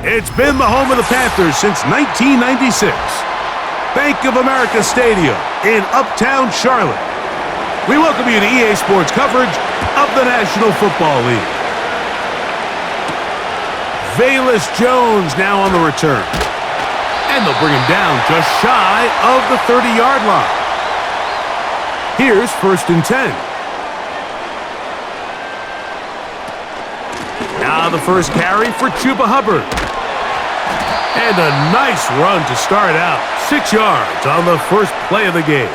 It's been the home of the Panthers since 1996. Bank of America Stadium in Uptown Charlotte. We welcome you to EA Sports coverage of the National Football League. Velus Jones now on the return. And they'll bring him down just shy of the 30-yard line. Here's 1st and 10. Now the first carry for Chuba Hubbard. And a nice run to start out. 6 yards on the first play of the game.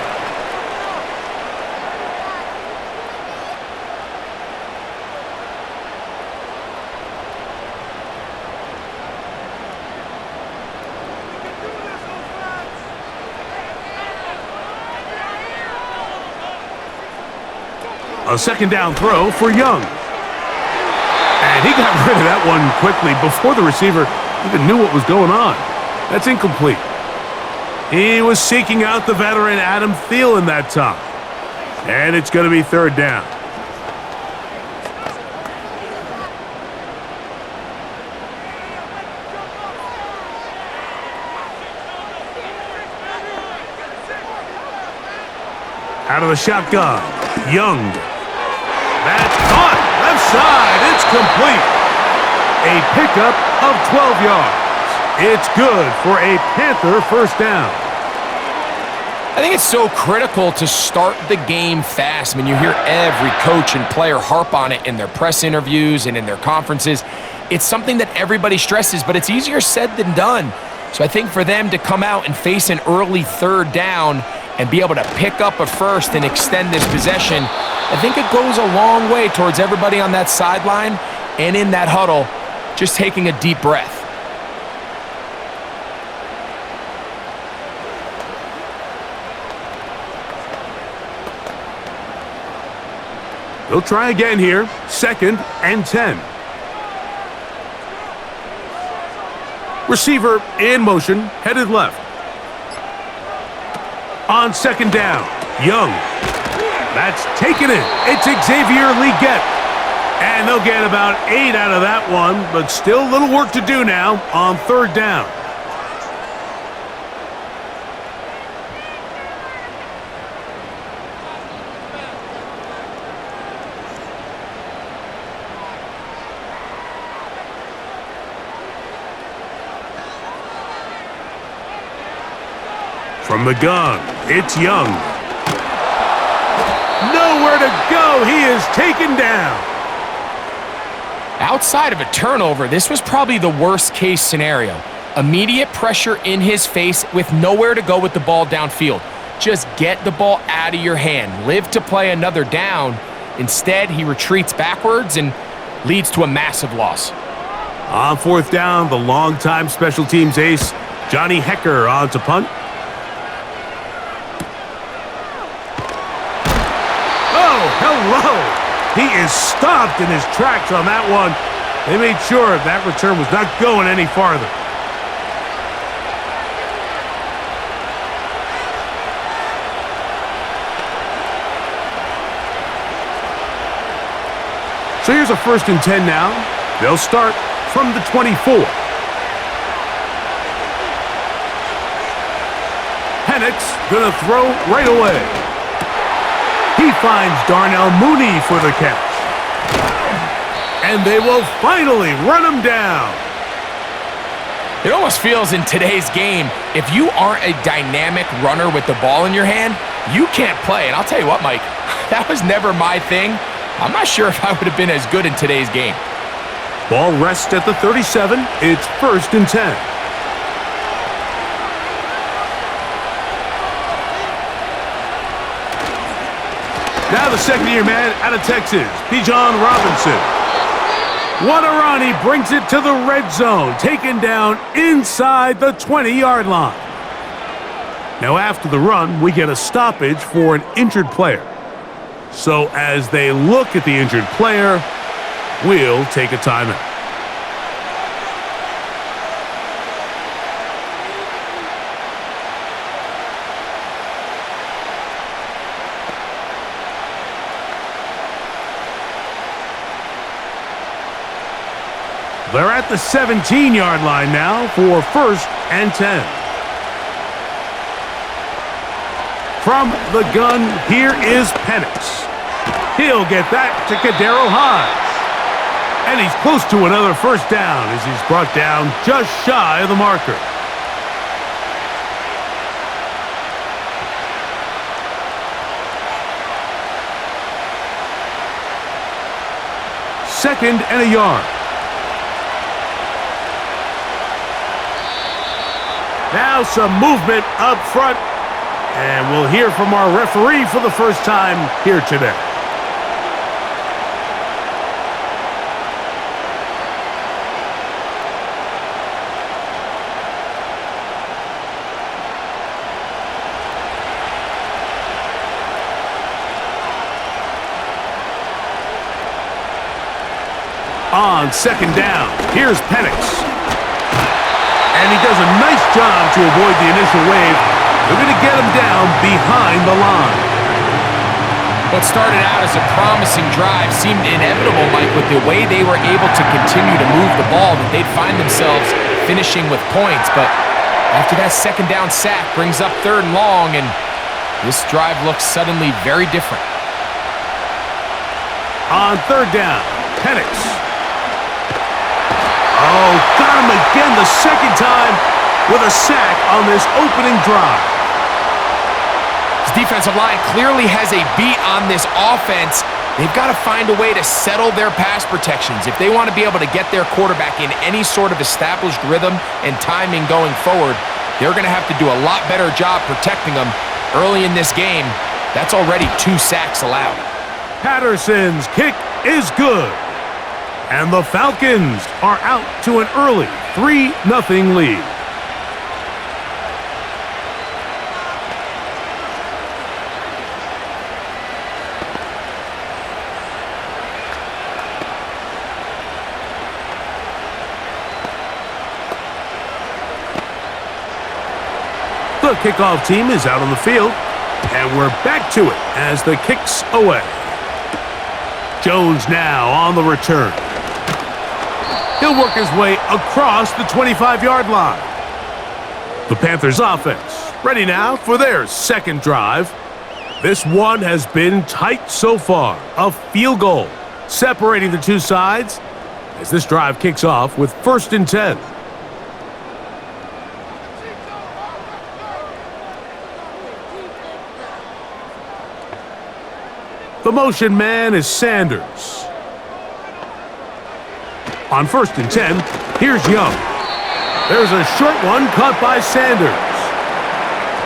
A 2nd down throw for Young. And he got rid of that one quickly before the receiver even knew what was going on. That's incomplete. He was seeking out the veteran Adam Thielen that time. And it's going to be 3rd down. Out of the shotgun, Young. That's caught. Left side. It's complete. A pickup of 12 yards. It's good for a Panther 1st down. I think it's so critical to start the game fast. I mean, you hear every coach and player harp on it in their press interviews and in their conferences. It's something that everybody stresses, but it's easier said than done. So I think for them to come out and face an early 3rd down and be able to pick up a 1st and extend this possession, I think it goes a long way towards everybody on that sideline and in that huddle just taking a deep breath. They'll try again here. 2nd and 10. Receiver in motion, headed left. On 2nd down, Young. That's taken it. It's Xavier Legette. And they'll get about 8 out of that one, but still a little work to do now on 3rd down. From the gun, it's Young. Nowhere to go. He is taken down. Outside of a turnover, this was probably the worst-case scenario. Immediate pressure in his face with nowhere to go with the ball downfield. Just get the ball out of your hand. Live to play another down. Instead, he retreats backwards and leads to a massive loss. On 4th down, the longtime special teams ace, Johnny Hekker, on to punt. Oh, hello! He is stopped in his tracks on that one. They made sure that return was not going any farther. So here's a 1st and 10 now. They'll start from the 24. Penix gonna throw right away. He finds Darnell Mooney for the catch. And they will finally run him down. It almost feels in today's game, if you aren't a dynamic runner with the ball in your hand, you can't play. And I'll tell you what, Mike, that was never my thing. I'm not sure if I would have been as good in today's game. Ball rests at the 37. It's 1st and 10. Now the 2nd-year man out of Texas, Bijan Robinson. What a run. He brings it to the red zone, taken down inside the 20-yard line. Now after the run, we get a stoppage for an injured player. So as they look at the injured player, we'll take a timeout. They're at the 17-yard line now for 1st and 10. From the gun, here is Penix. He'll get that to Kadero Hodge. And he's close to another first down as he's brought down just shy of the marker. Second and a yard. Now some movement up front, and we'll hear from our referee for the first time here today. On second down, here's Penix. And he does a nice job to avoid the initial wave. They're going to get him down behind the line. What started out as a promising drive seemed inevitable, Mike, with the way they were able to continue to move the ball, that they'd find themselves finishing with points. But after that second down sack brings up 3rd and long, and this drive looks suddenly very different. On 3rd down, Penix. Oh, got him again the second time with a sack on this opening drive. His defensive line clearly has a beat on this offense. They've got to find a way to settle their pass protections. If they want to be able to get their quarterback in any sort of established rhythm and timing going forward, they're going to have to do a lot better job protecting them. Early in this game, that's already 2 sacks allowed. Patterson's kick is good. And the Falcons are out to an early 3-0 lead. The kickoff team is out on the field, and we're back to it as the kick's away. Jones now on the return. He'll work his way across the 25-yard line. The Panthers offense ready now for their second drive. This one has been tight so far. A field goal separating the two sides as this drive kicks off with 1st and 10. The motion man is Sanders. On 1st and 10, here's Young. There's a short one caught by Sanders.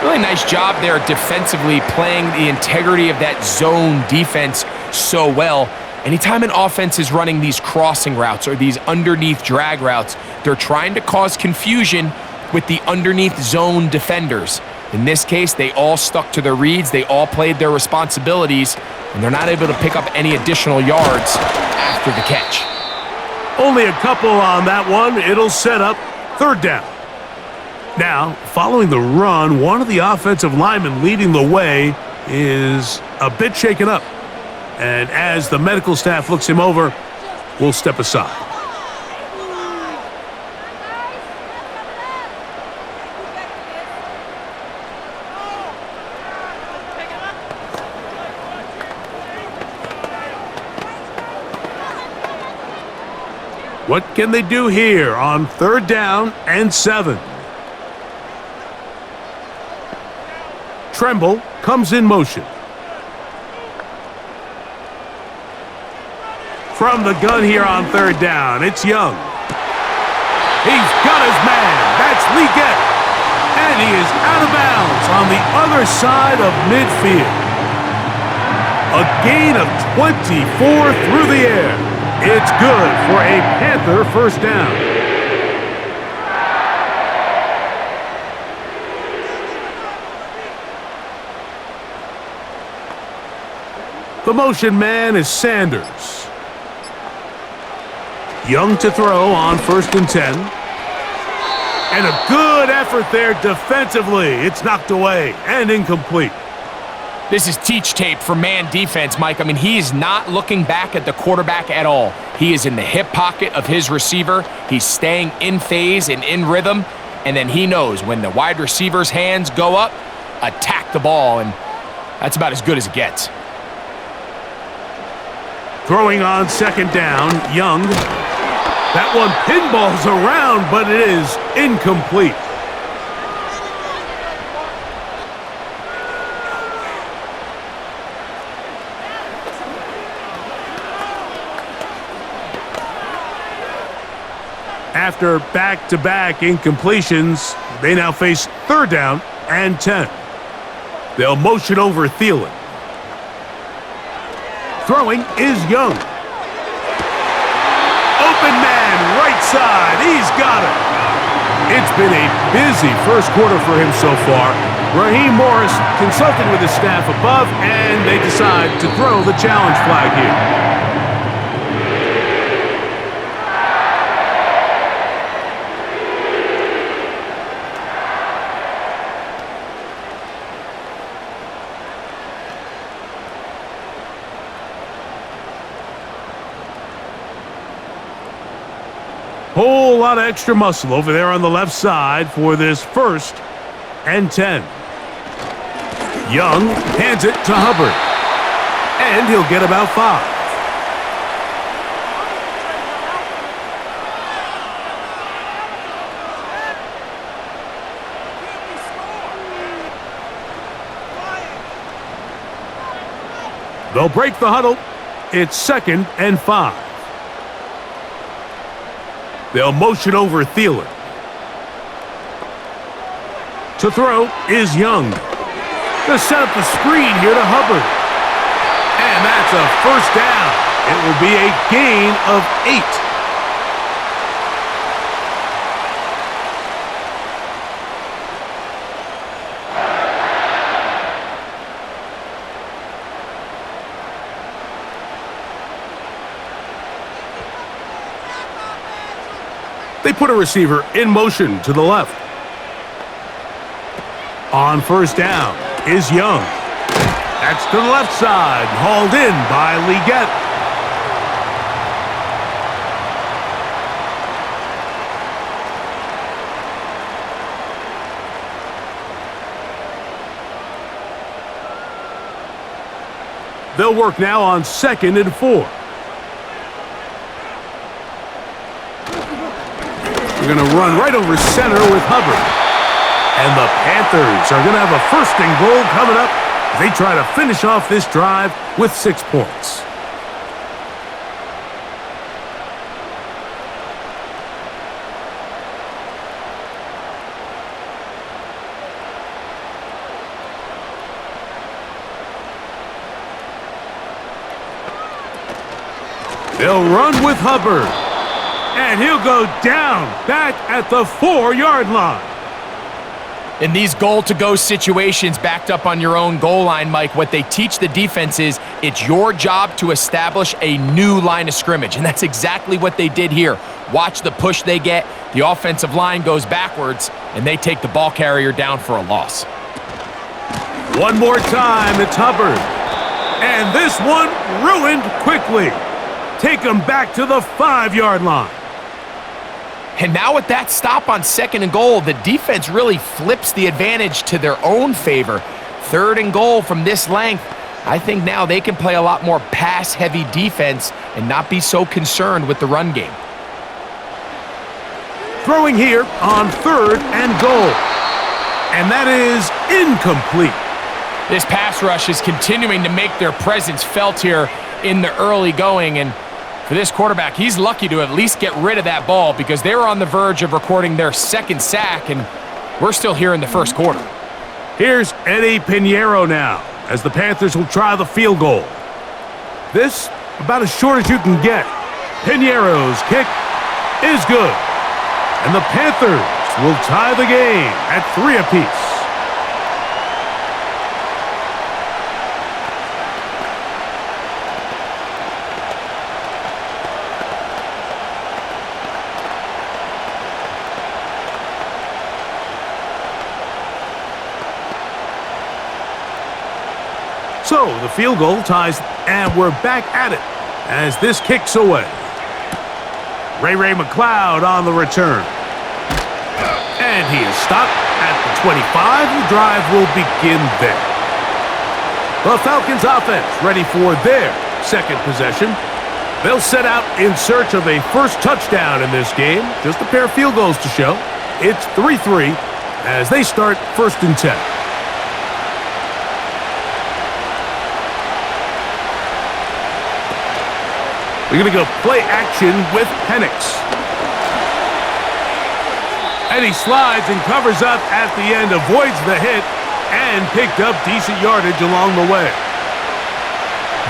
Really nice job there defensively, playing the integrity of that zone defense so well. Anytime an offense is running these crossing routes or these underneath drag routes, they're trying to cause confusion with the underneath zone defenders. In this case, they all stuck to their reads, they all played their responsibilities, and they're not able to pick up any additional yards after the catch. Only a couple on that one. It'll set up 3rd down. Now, following the run, one of the offensive linemen leading the way is a bit shaken up. And as the medical staff looks him over, we'll step aside. What can they do here on 3rd down and 7? Tremble comes in motion. From the gun here on 3rd down, it's Young. He's got his man. That's Leggett. And he is out of bounds on the other side of midfield. A gain of 24 through the air. It's good for a Panther first down. The motion man is Sanders. Young to throw on 1st and 10. And a good effort there defensively. It's knocked away and incomplete. This is teach tape for man defense, Mike. I mean, he is not looking back at the quarterback at all. He is in the hip pocket of his receiver. He's staying in phase and in rhythm, and then he knows when the wide receiver's hands go up, attack the ball, and that's about as good as it gets. Throwing on second down, Young. That one pinballs around, but it is incomplete. After back-to-back incompletions, they now face third down and 10. They'll motion over Thielen. Throwing is Young. Open man, right side. He's got it. It's been a busy first quarter for him so far. Raheem Morris consulted with his staff above, and they decide to throw the challenge flag here. Whole lot of extra muscle over there on the left side for this first and 10. Young hands it to Hubbard, and he'll get about 5. They'll break the huddle. It's second and 5. They'll motion over Thielen. To throw is Young. They'll set up the screen here to Hubbard. And that's a first down. It will be a gain of 8. They put a receiver in motion to the left. On first down is Young. That's to the left side, hauled in by Leggett. They'll work now on second and 4. They're going to run right over center with Hubbard. And the Panthers are going to have a first and goal coming up as they try to finish off this drive with 6 points. They'll run with Hubbard. And he'll go down back at the 4-yard line. In these goal-to-go situations backed up on your own goal line, Mike, what they teach the defense is it's your job to establish a new line of scrimmage, and that's exactly what they did here. Watch the push they get. The offensive line goes backwards, and they take the ball carrier down for a loss. One more time, it's Hubbard. And this one ruined quickly. Take them back to the 5-yard line. And now with that stop on second and goal, the defense really flips the advantage to their own favor. Third and goal from this length. I think now they can play a lot more pass-heavy defense and not be so concerned with the run game. Throwing here on third and goal. And that is incomplete. This pass rush is continuing to make their presence felt here in the early going, and for this quarterback, he's lucky to at least get rid of that ball because they were on the verge of recording their second sack, and we're still here in the first quarter. Here's Eddie Pinheiro now as the Panthers will try the field goal. This about as short as you can get. Pinheiro's kick is good, and the Panthers will tie the game at 3 apiece. So the field goal ties, and we're back at it as this kicks away. Ray McLeod on the return. And he is stopped at the 25. The drive will begin there. The Falcons offense ready for their second possession. They'll set out in search of a first touchdown in this game. Just a pair of field goals to show. It's 3-3 as they start 1st and 10. We're going to go play action with Penix. And he slides and covers up at the end, avoids the hit, and picked up decent yardage along the way.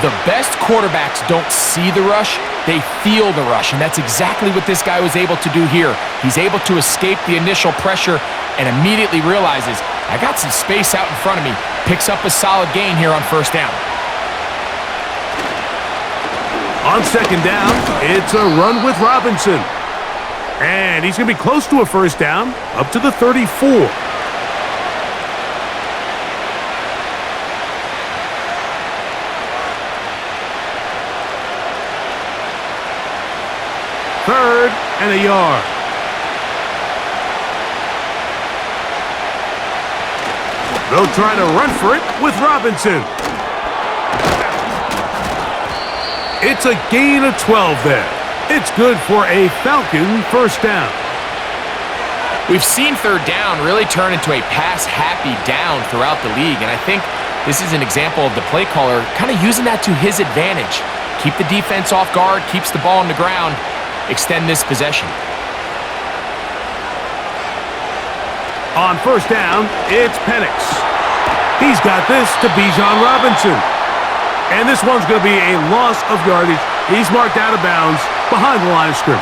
The best quarterbacks don't see the rush, they feel the rush, and that's exactly what this guy was able to do here. He's able to escape the initial pressure and immediately realizes, I got some space out in front of me. Picks up a solid gain here on 1st down. On 2nd down, it's a run with Robinson. And he's going to be close to a 1st down, up to the 34. Third and a yard. They'll try to run for it with Robinson. It's a gain of 12 there. It's good for a Falcon 1st down. We've seen 3rd down really turn into a pass-happy down throughout the league, and I think this is an example of the play caller kind of using that to his advantage. Keep the defense off guard, keeps the ball on the ground, extend this possession. On 1st down, it's Penix. He's got this to Bijan Robinson. And this one's going to be a loss of yardage. He's marked out of bounds behind the line of scrimmage.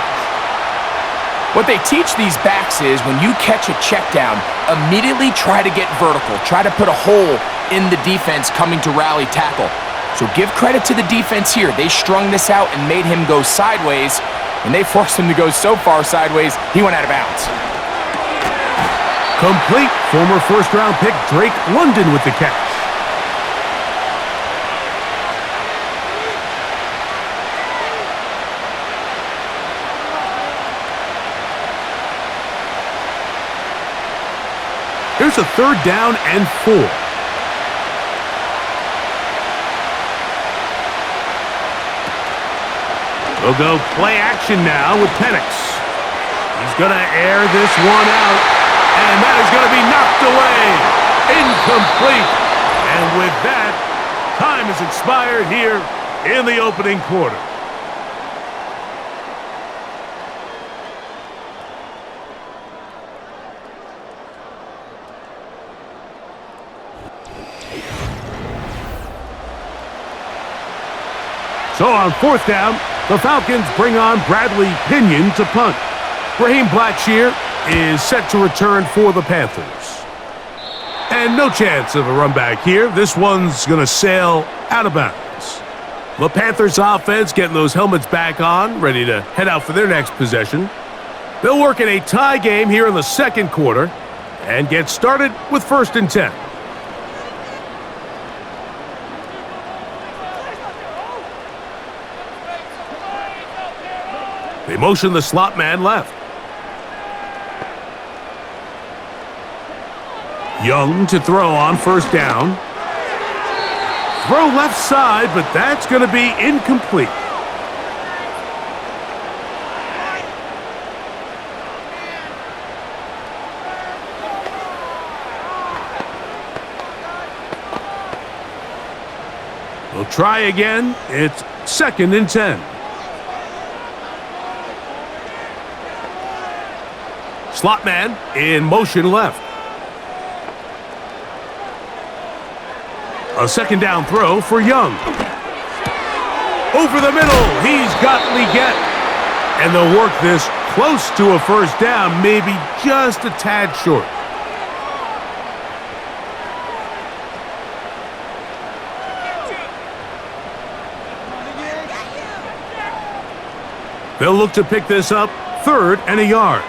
What they teach these backs is when you catch a check down, immediately try to get vertical. Try to put a hole in the defense coming to rally tackle. So give credit to the defense here. They strung this out and made him go sideways, and they forced him to go so far sideways, he went out of bounds. Complete. Former 1st-round pick Drake London with the catch. Here's a 3rd down and 4. We'll go play action now with Penix. He's going to air this one out, and that is going to be knocked away. Incomplete. And with that, time has expired here in the opening quarter. So on 4th down, the Falcons bring on Bradley Pinion to punt. Raheem Blackshear is set to return for the Panthers. And no chance of a run back here. This one's going to sail out of bounds. The Panthers offense getting those helmets back on, ready to head out for their next possession. They'll work in a tie game here in the 2nd quarter and get started with 1st and 10. They motion the slot man left. Young to throw on 1st down. Throw left side, but that's going to be incomplete. We'll try again. It's 2nd and 10. Slot man in motion left. A 2nd down throw for Young. Over the middle, he's got Leggett. And they'll work this close to a 1st down, maybe just a tad short. They'll look to pick this up 3rd and a yard.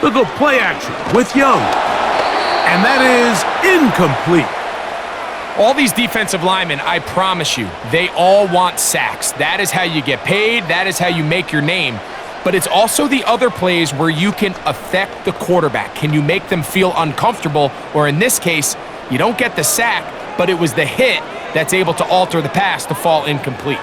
They'll go play action with Young. And that is incomplete. All these defensive linemen, I promise you, they all want sacks. That is how you get paid. That is how you make your name. But it's also the other plays where you can affect the quarterback. Can you make them feel uncomfortable? Or in this case, you don't get the sack, but it was the hit that's able to alter the pass to fall incomplete.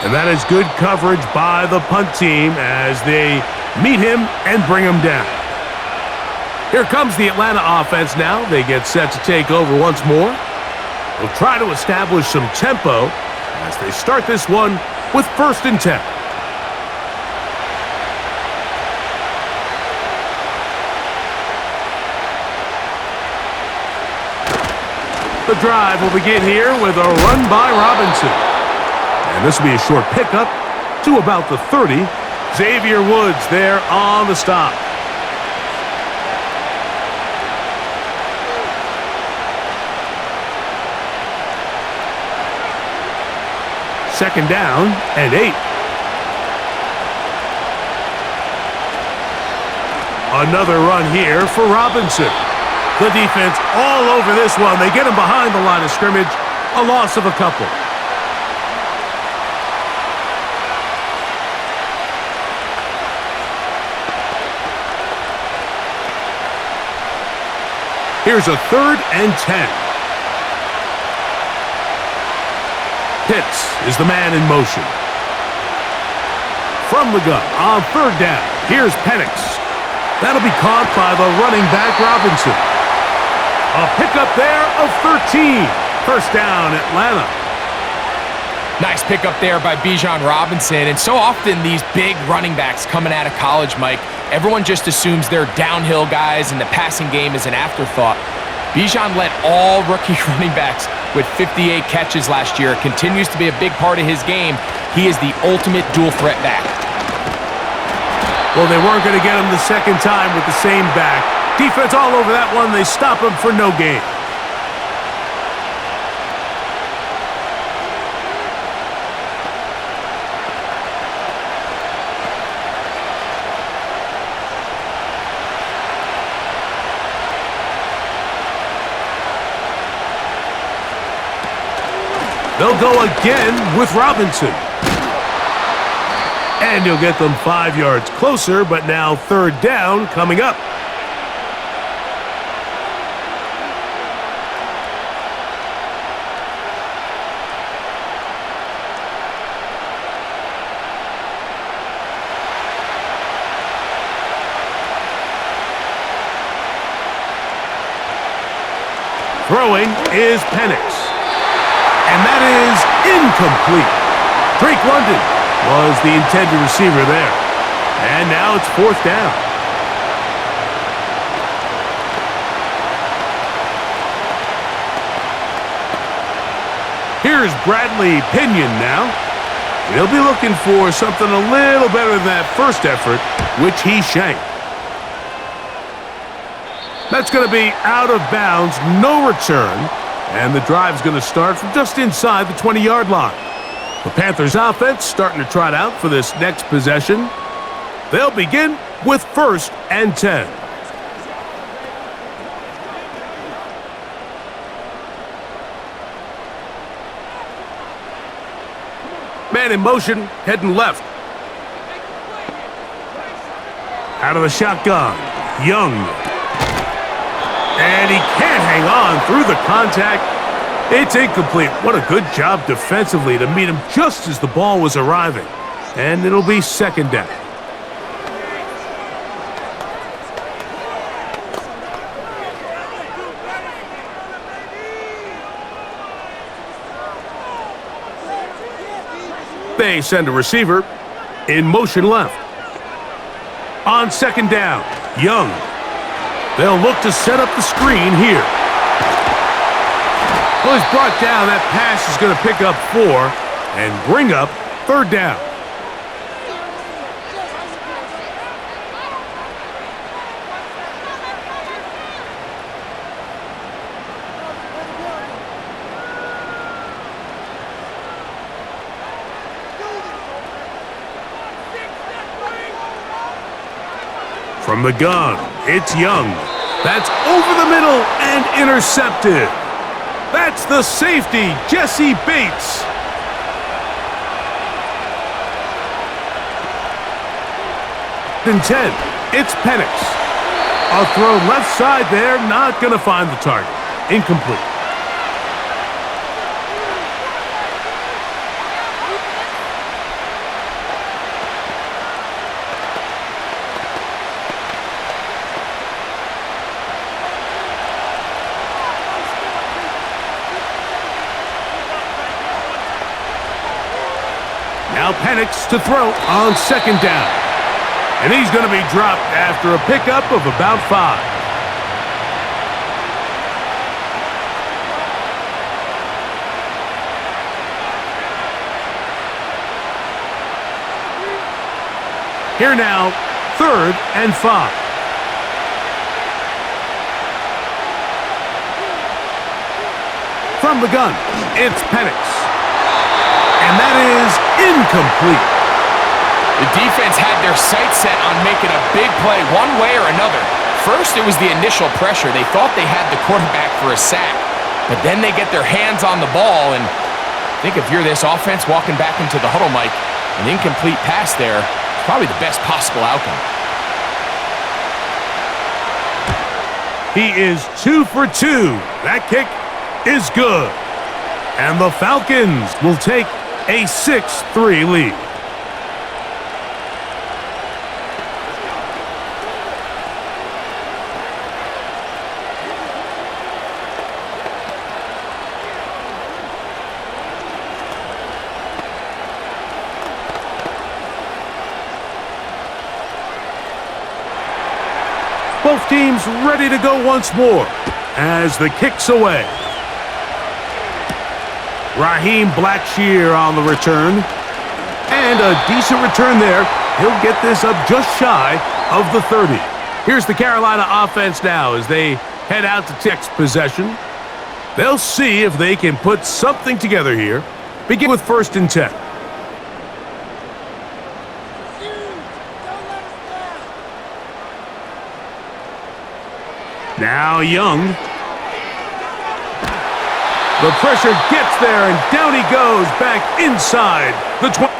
And that is good coverage by the punt team as they meet him and bring him down. Here comes the Atlanta offense now. They get set to take over once more. They'll try to establish some tempo as they start this one with 1st and 10. The drive will begin here with a run by Robinson. And this will be a short pickup to about the 30. Xavier Woods there on the stop. Second down and 8. Another run here for Robinson. The defense all over this one. They get him behind the line of scrimmage. A loss of a couple. Here's a 3rd and 10. Pitts is the man in motion. From the gun on 3rd down. Here's Penix. That'll be caught by the running back Robinson. A pickup there of 13. 1st down, Atlanta. Nice pickup there by Bijan Robinson. And so often these big running backs coming out of college, Mike, everyone just assumes they're downhill guys and the passing game is an afterthought. Bijan led all rookie running backs with 58 catches last year. Continues to be a big part of his game. He is the ultimate dual threat back. Well, they weren't going to get him the second time with the same back. Defense all over that one. They stop him for no gain. They'll go again with Robinson. And he'll get them 5 yards closer, but now 3rd down coming up. Throwing is Penix. And that is incomplete. Drake London was the intended receiver there. And now it's 4th down. Here's Bradley Pinion now. He'll be looking for something a little better than that first effort, which he shanked. That's going to be out of bounds, no return. And the drive's going to start from just inside the 20-yard line. The Panthers offense starting to trot out for this next possession. They'll begin with 1st and 10. Man in motion, heading left. Out of the shotgun, Young. And he can't hang on through the contact. It's incomplete. What a good job defensively to meet him just as the ball was arriving. And it'll be 2nd down. They send a receiver in motion left. On 2nd down, Young. They'll look to set up the screen here. Well, he's brought down. That pass is going to pick up 4 and bring up 3rd down. From the gun, it's Young. That's over the middle and intercepted. That's the safety, Jesse Bates. In 10, it's Penix. A throw left side there, not going to find the target. Incomplete. Now Penix to throw on second down. And he's going to be dropped after a pickup of about 5. Here now, 3rd and 5. From the gun, it's Penix. And that is incomplete. The defense had their sights set on making a big play one way or another. First, it was the initial pressure. They thought they had the quarterback for a sack. But then they get their hands on the ball, and I think if you're this offense walking back into the huddle, Mike, an incomplete pass there is probably the best possible outcome. He is 2 for 2. That kick is good. And the Falcons will take a 6-3 lead. Both teams ready to go once more as the kick's away. Raheem Blackshear on the return. And a decent return there. He'll get this up just shy of the 30. Here's the Carolina offense now as they head out to next possession. They'll see if they can put something together here. Begin with 1st and 10. Now Young. The pressure gets there, and down he goes back inside the 20.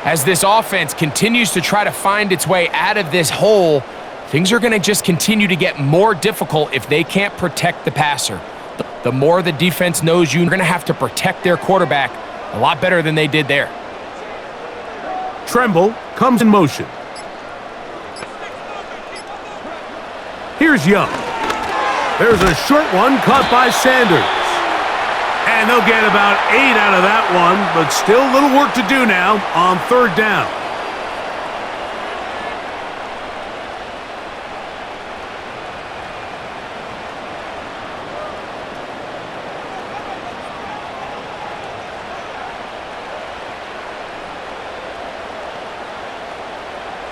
As this offense continues to try to find its way out of this hole, things are going to just continue to get more difficult if they can't protect the passer. The more the defense knows you're going to have to protect their quarterback a lot better than they did there. Tremble comes in motion. Here's Young. There's a short one caught by Sanders. And they'll get about 8 out of that one, but still a little work to do now on 3rd down.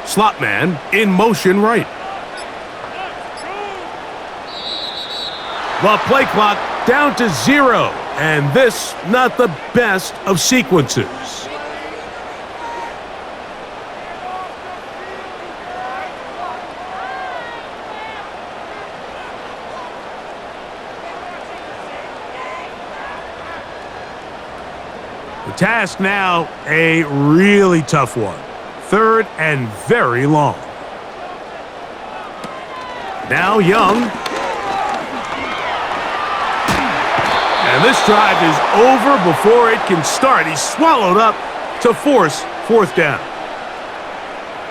Slot man in motion right. The play clock down to 0, and this not the best of sequences. The task now, a really tough one. 3rd and very long. Now Young. And this drive is over before it can start. He's swallowed up to force 4th down.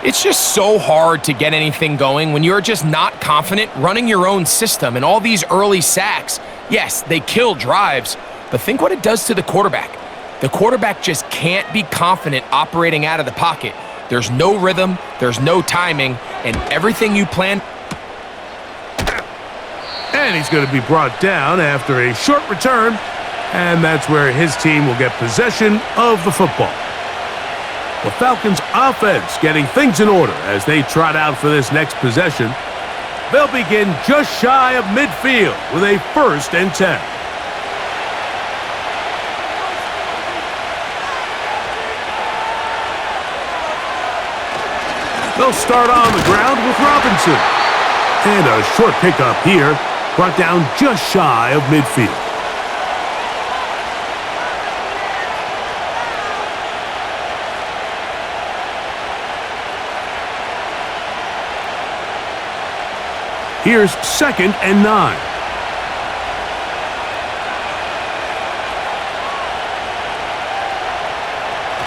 It's just so hard to get anything going when you're just not confident running your own system. And all these early sacks, yes, they kill drives, but think what it does to the quarterback. The quarterback just can't be confident operating out of the pocket. There's no rhythm, there's no timing, and everything you plan. And he's going to be brought down after a short return, and that's where his team will get possession of the football. The Falcons offense getting things in order as they trot out for this next possession. They'll begin just shy of midfield with a 1st and 10. They'll start on the ground with Robinson. And a short pickup here, brought down just shy of midfield. Here's 2nd and 9.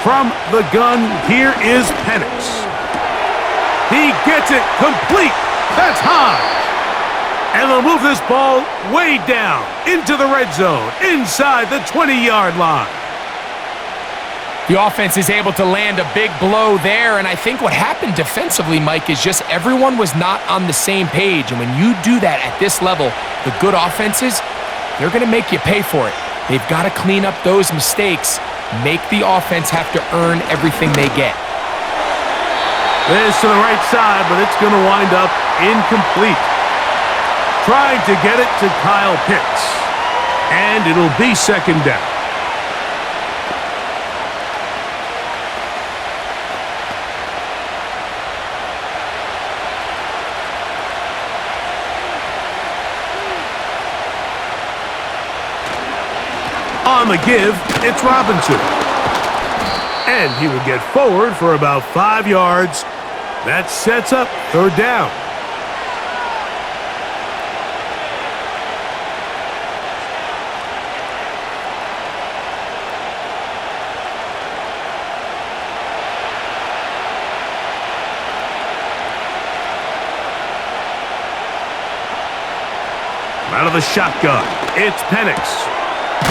From the gun, here is Penix. He gets it complete. That's high. And they'll move this ball way down into the red zone, inside the 20-yard line. The offense is able to land a big blow there, and I think what happened defensively, Mike, is just everyone was not on the same page. And when you do that at this level, the good offenses, they're going to make you pay for it. They've got to clean up those mistakes, make the offense have to earn everything they get. This to the right side, but it's going to wind up incomplete. Trying to get it to Kyle Pitts. And it'll be 2nd down. On the give, it's Robinson. And he will get forward for about 5 yards. That sets up 3rd down. Out of the shotgun, it's Penix.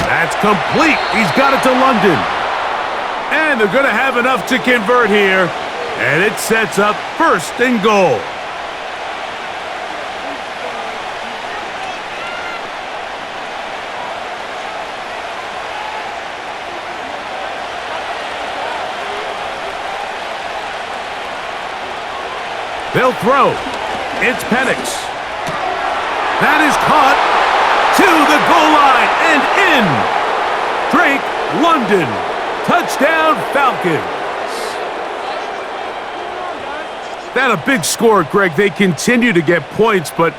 That's complete. He's got it to London. And they're going to have enough to convert here. And it sets up 1st and goal. They'll throw. It's Penix. That is caught to the goal line and in. Drake London. Touchdown Falcons. That a big score, Greg. They continue to get points, but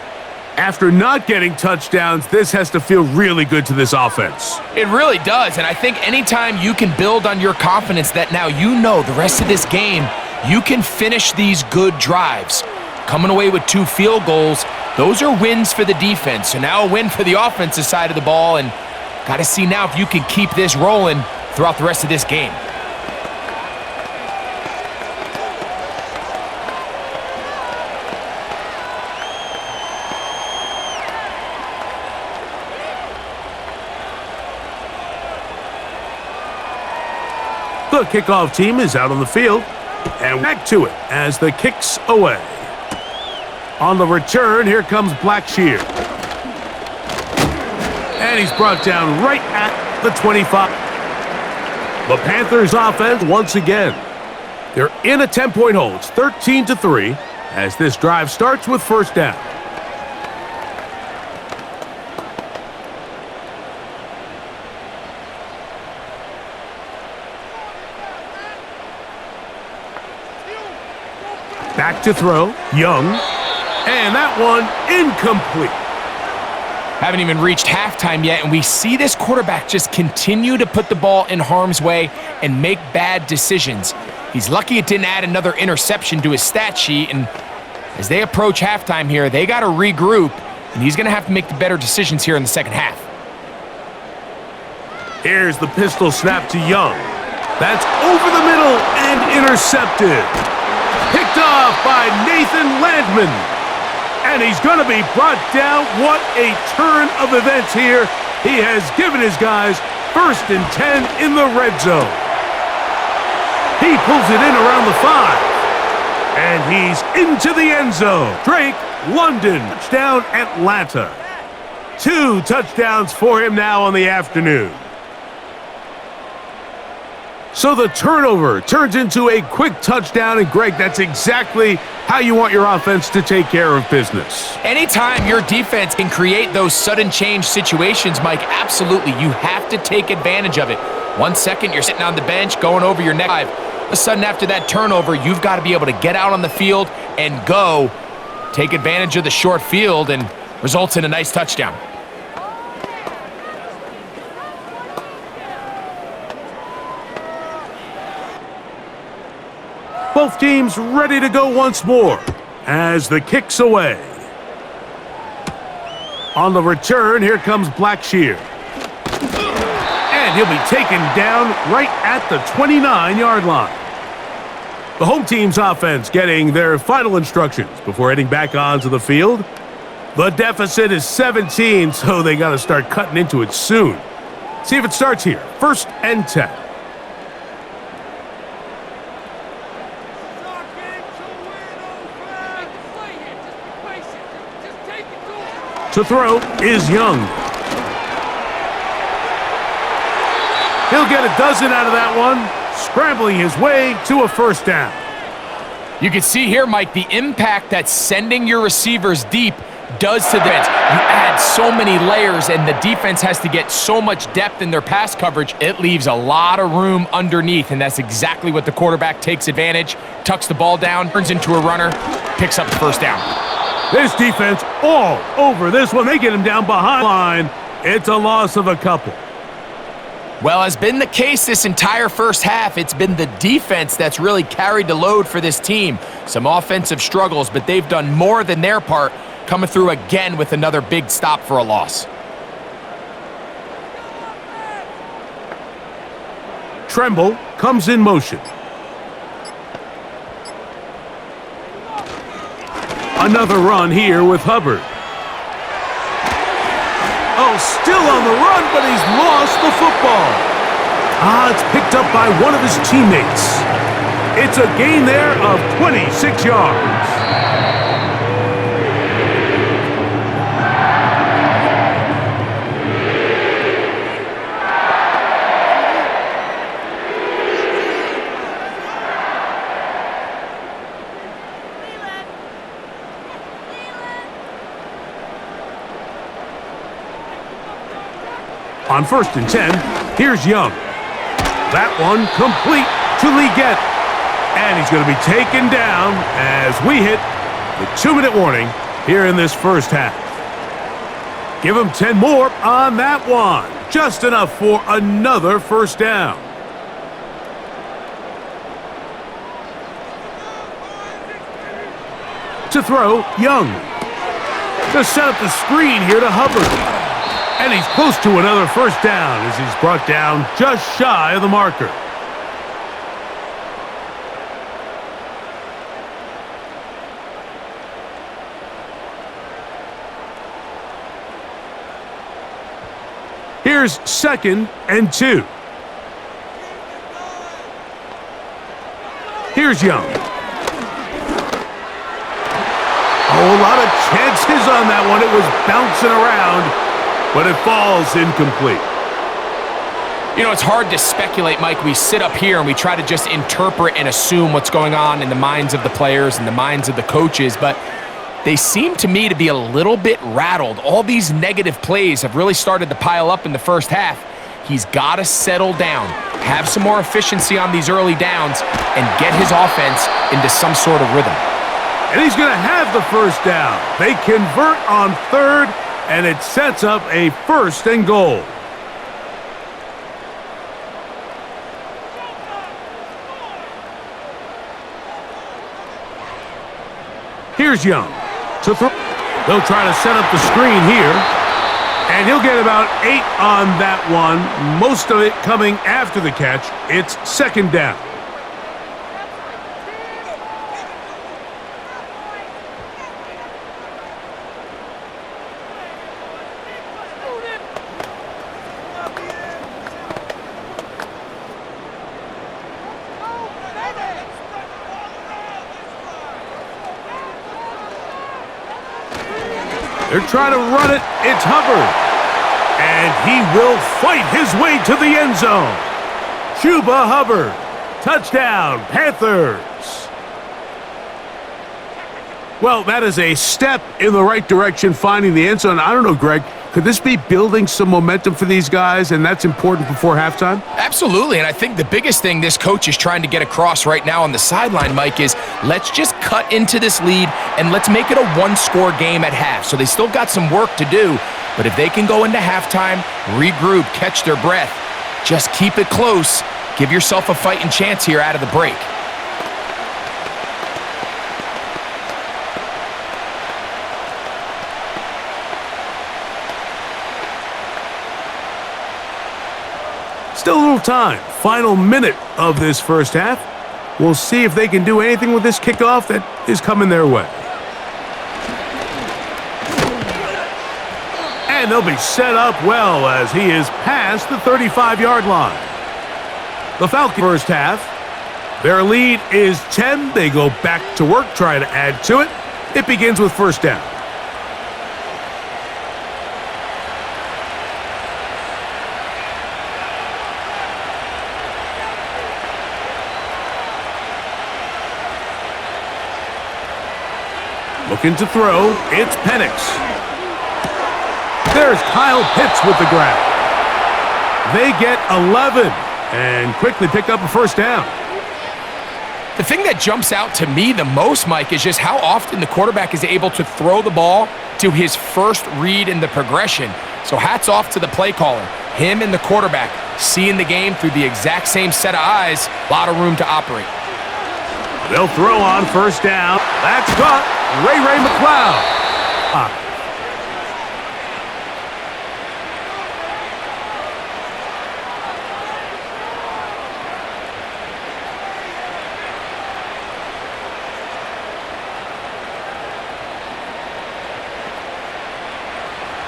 after not getting touchdowns, this has to feel really good to this offense. It really does, and I think anytime you can build on your confidence that now you know the rest of this game, you can finish these good drives. Coming away with 2 field goals, those are wins for the defense. So now a win for the offensive side of the ball, and got to see now if you can keep this rolling throughout the rest of this game. The kickoff team is out on the field, and back to it as the kick's away. On the return, here comes Blackshear. And he's brought down right at the 25. The Panthers offense once again. They're in a 10-point hold. It's 13-3 as this drive starts with 1st down. Back to throw, Young. And that one incomplete. Haven't even reached halftime yet, and we see this quarterback just continue to put the ball in harm's way and make bad decisions. He's lucky it didn't add another interception to his stat sheet, and as they approach halftime here, they got to regroup, and he's going to have to make the better decisions here in the second half. Here's the pistol snap to Young. That's over the middle and intercepted. Picked off by Nathan Landman. And he's going to be brought down. What a turn of events here. He has given his guys 1st and 10 in the red zone. He pulls it in around the 5. And he's into the end zone. Drake London, touchdown Atlanta. 2 touchdowns for him now on the afternoon. So the turnover turns into a quick touchdown, and Greg, that's exactly how you want your offense to take care of business. Anytime your defense can create those sudden change situations, Mike, absolutely, you have to take advantage of it. 1 second, you're sitting on the bench, going over your next drive. of a sudden after that turnover, you've got to be able to get out on the field and go, take advantage of the short field, and results in a nice touchdown. Both teams ready to go once more as the kick's away. On the return, here comes Blackshear. And he'll be taken down right at the 29-yard line. The home team's offense getting their final instructions before heading back onto the field. The deficit is 17, so they got to start cutting into it soon. See if it starts here. 1st and 10. To throw is Young. He'll get a dozen out of that one, scrambling his way to a 1st down. You can see here, Mike, the impact that sending your receivers deep does to the defense. You add so many layers, and the defense has to get so much depth in their pass coverage, it leaves a lot of room underneath, and that's exactly what the quarterback takes advantage, tucks the ball down, turns into a runner, picks up the 1st down. This defense all over this one. They get him down behind the line. It's a loss of a couple. Well, as been the case this entire first half, it's been the defense that's really carried the load for this team. Some offensive struggles, but they've done more than their part, coming through again with another big stop for a loss. Tremble comes in motion. Another run here with Hubbard. Oh, still on the run, but he's lost the football. It's picked up by one of his teammates. It's a gain there of 26 yards. On 1st and 10, here's Young. That one complete to Leggett. And he's going to be taken down as we hit the 2-minute warning here in this first half. Give him 10 more on that one. Just enough for another 1st down. To throw, Young. To set up the screen here to Hubbard. And he's close to another 1st down as he's brought down just shy of the marker. Here's 2nd and 2. Here's Young. Oh, a lot of chances on that one. It was bouncing around, but it falls incomplete. You know, it's hard to speculate, Mike. We sit up here and we try to just interpret and assume what's going on in the minds of the players and the minds of the coaches, but they seem to me to be a little bit rattled. All these negative plays have really started to pile up in the first half. He's got to settle down, have some more efficiency on these early downs, and get his offense into some sort of rhythm. And he's going to have the 1st down. They convert on 3rd, and it sets up a 1st and goal. Here's Young to throw. They'll try to set up the screen here, and he'll get about 8 on that one, most of it coming after the catch. It's 2nd down. They're trying to run it. It's Hubbard. And he will fight his way to the end zone. Chuba Hubbard. Touchdown, Panthers. Well, that is a step in the right direction, finding the end zone. I don't know, Greg. Could this be building some momentum for these guys, and that's important before halftime? Absolutely, and I think the biggest thing this coach is trying to get across right now on the sideline, Mike, is let's just cut into this lead and let's make it a one-score game at half. So they still got some work to do, but if they can go into halftime, regroup, catch their breath, just keep it close, give yourself a fighting chance here out of the break. Still a little time. Final minute of this first half. We'll see if they can do anything with this kickoff that is coming their way. And they'll be set up well as he is past the 35-yard line. The Falcons first half. Their lead is 10. They go back to work, try to add to it. It begins with first down. Looking to throw, it's Penix. There's Kyle Pitts with the grab. They get 11 and quickly pick up a first down. The thing that jumps out to me the most, Mike, is just how often the quarterback is able to throw the ball to his first read in the progression. So hats off to the play caller. Him and the quarterback seeing the game through the exact same set of eyes. A lot of room to operate. They'll throw on first down. That's caught. Ray McLeod.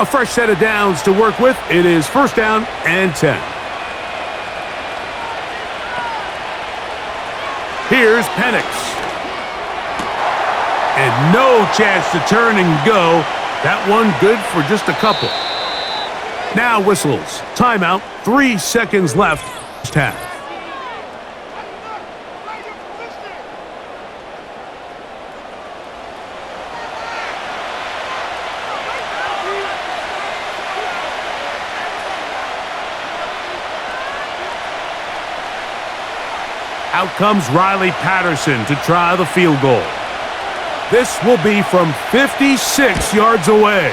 A fresh set of downs to work with. It is first down and 10. Here's Penix. And no chance to turn and go. That one good for just a couple. Now whistles. Timeout. 3 seconds left. First half. Out comes Riley Patterson to try the field goal. This will be from 56 yards away.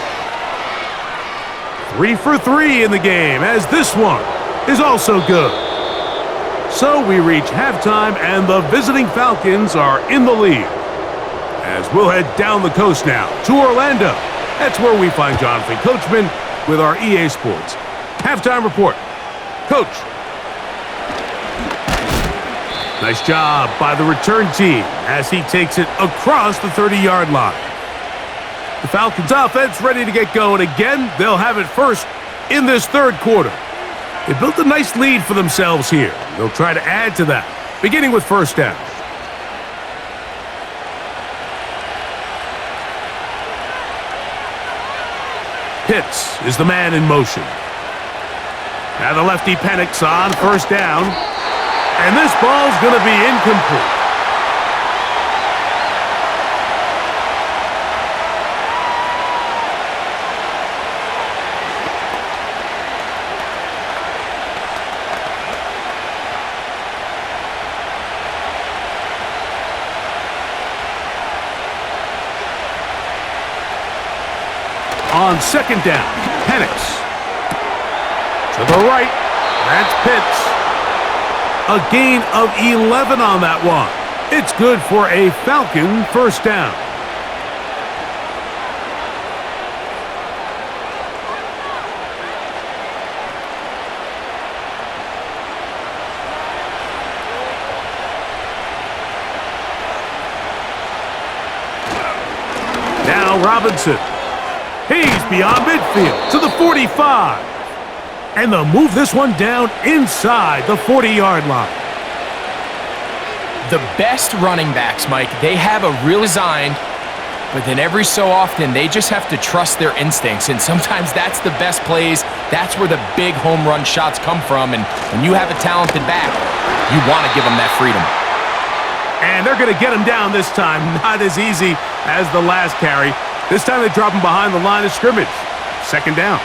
3 for 3 in the game, as this one is also good. So we reach halftime, and the visiting Falcons are in the lead. As we'll head down the coast now to Orlando. That's where we find Jonathan Coachman with our EA Sports halftime report. Coach. Nice job by the return team as he takes it across the 30-yard line. The Falcons offense ready to get going again. They'll have it first in this third quarter. They built a nice lead for themselves here. They'll try to add to that, beginning with first down. Pitts is the man in motion. Now the lefty Penix on first down. And this ball's going to be incomplete. On second down, Penix. To the right, that's Pitts. A gain of 11 on that one. It's good for a Falcon first down. Now Robinson. He's beyond midfield to the 45. And they'll move this one down inside the 40-yard line. The best running backs, Mike, they have a real design, but then every so often they just have to trust their instincts, and sometimes that's the best plays. That's where the big home run shots come from, and when you have a talented back, you want to give them that freedom. And they're going to get him down this time. Not as easy as the last carry. This time they drop him behind the line of scrimmage. Second down.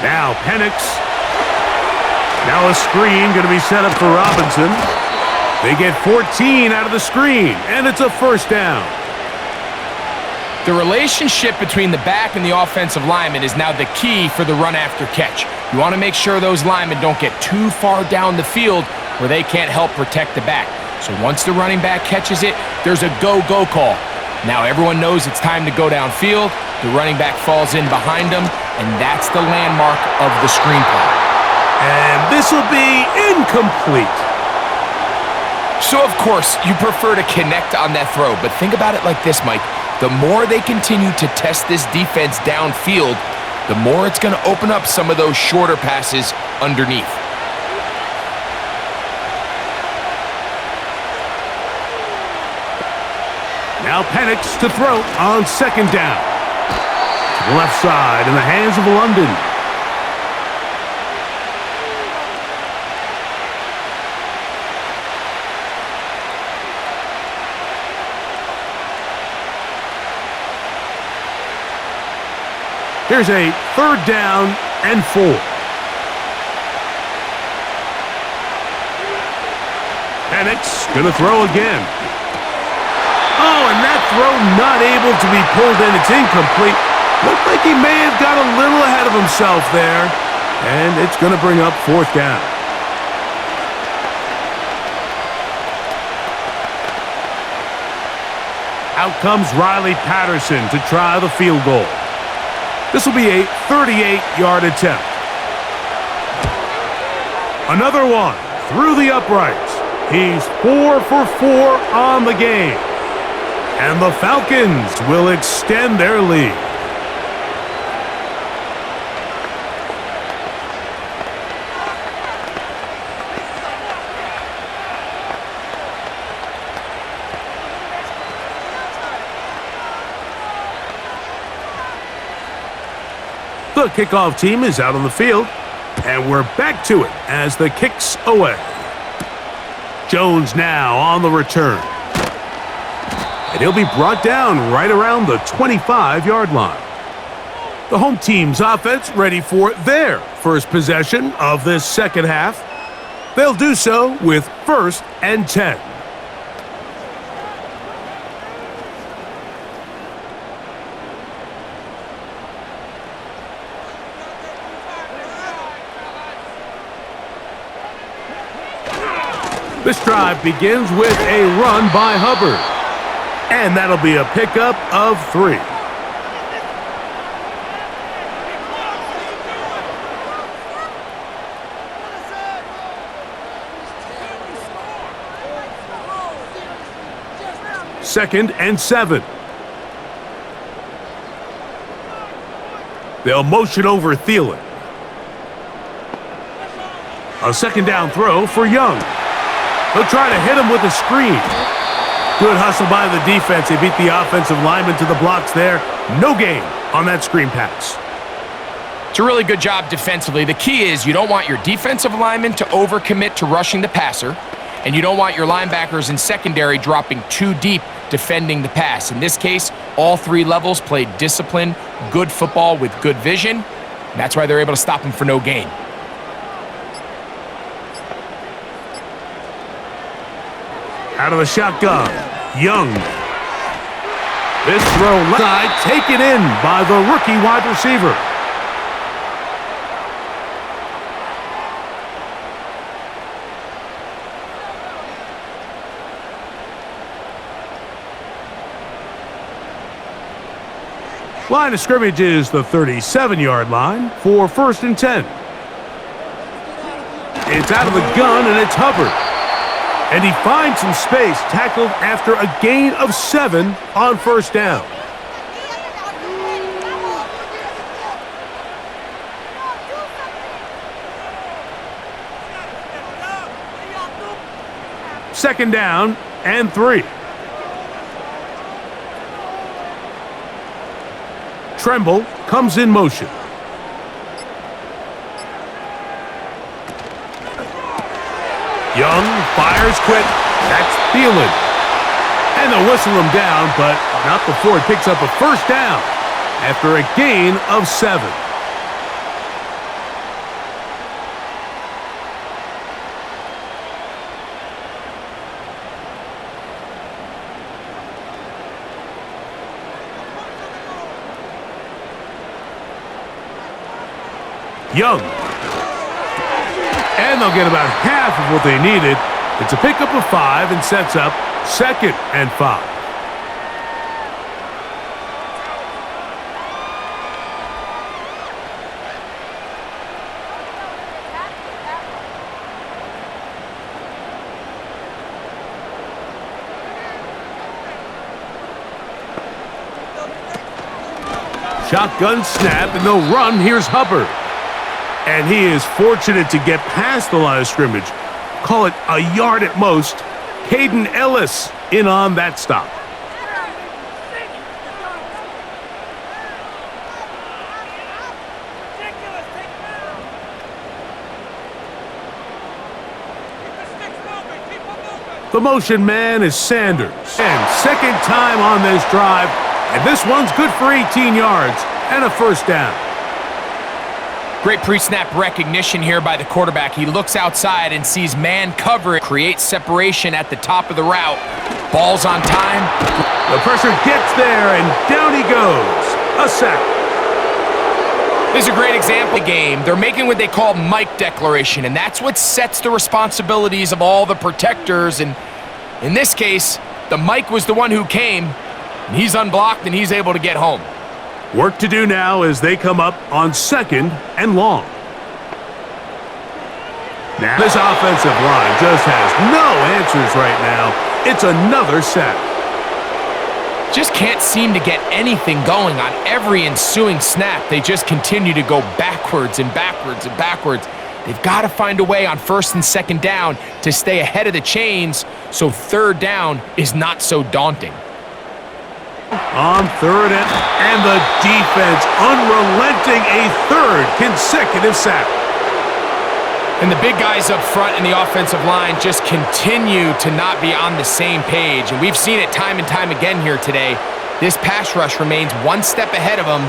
Now Penix. Now a screen going to be set up for Robinson. They get 14 out of the screen, and it's a first down. The relationship between the back and the offensive lineman is now the key for the run after catch. You want to make sure those linemen don't get too far down the field where they can't help protect the back. So once the running back catches it, there's a go-go call. Now everyone knows it's time to go downfield. The running back falls in behind them, and that's the landmark of the screen play. And this will be incomplete. So, of course, you prefer to connect on that throw, but think about it like this, Mike. The more they continue to test this defense downfield, the more it's going to open up some of those shorter passes underneath. Now Penix to throw on second down. To the left side in the hands of London. Here's a third down and 4. Penix going to throw again. Oh, and that throw not able to be pulled in. It's incomplete. Looked like he may have got a little ahead of himself there. And it's going to bring up fourth down. Out comes Riley Patterson to try the field goal. This will be a 38-yard attempt. Another one through the uprights. He's 4 for 4 on the game. And the Falcons will extend their lead. The kickoff team is out on the field, and we're back to it as the kick's away. Jones now on the return. And he'll be brought down right around the 25-yard line. The home team's offense ready for their first possession of this second half. They'll do so with 1st and 10. This drive begins with a run by Hubbard. And that'll be a pickup of 3. Second and 7. They'll motion over Thielen. A second down throw for Young. They'll try to hit him with a screen. Good hustle by the defense. They beat the offensive lineman to the blocks there. No gain on that screen pass. It's a really good job defensively. The key is you don't want your defensive lineman to overcommit to rushing the passer, and you don't want your linebackers in secondary dropping too deep defending the pass. In this case, all 3 levels played disciplined, good football with good vision. And that's why they're able to stop him for no gain. Out of the shotgun, Young. This throw left side taken in by the rookie wide receiver. Line of scrimmage is the 37-yard line for 1st and 10. It's out of the gun, and it's Hubbard. And he finds some space, tackled after a gain of 7 on 1st down. Second down and 3. Tremble comes in motion. Young fires quick. That's Thielen. And they'll whistle him down, but not before he picks up a 1st down after a gain of 7. Young. And they'll get about half of what they needed. It's a pickup of 5 and sets up 2nd and 5. Shotgun snap, and they'll run. Here's Hubbard. And he is fortunate to get past the line of scrimmage. Call it a yard at most. Caden Ellis in on that stop. The motion man is Sanders. And second time on this drive. And this one's good for 18 yards and a first down. Great pre-snap recognition here by the quarterback. He looks outside and sees man cover. Creates separation at the top of the route. Ball's on time. The pressure gets there, and down he goes. A sack. This is a great example of the game. They're making what they call Mike declaration, and that's what sets the responsibilities of all the protectors. And in this case, the Mike was the one who came. He's unblocked, and he's able to get home. Work to do now as they come up on 2nd and long. Now, this offensive line just has no answers right now. It's another sack. Just can't seem to get anything going on every ensuing snap. They just continue to go backwards and backwards and backwards. They've got to find a way on 1st and 2nd down to stay ahead of the chains so 3rd down is not so daunting. On 3rd and the defense unrelenting, a 3rd consecutive sack. And the big guys up front in the offensive line just continue to not be on the same page. And we've seen it time and time again here today. This pass rush remains one step ahead of them,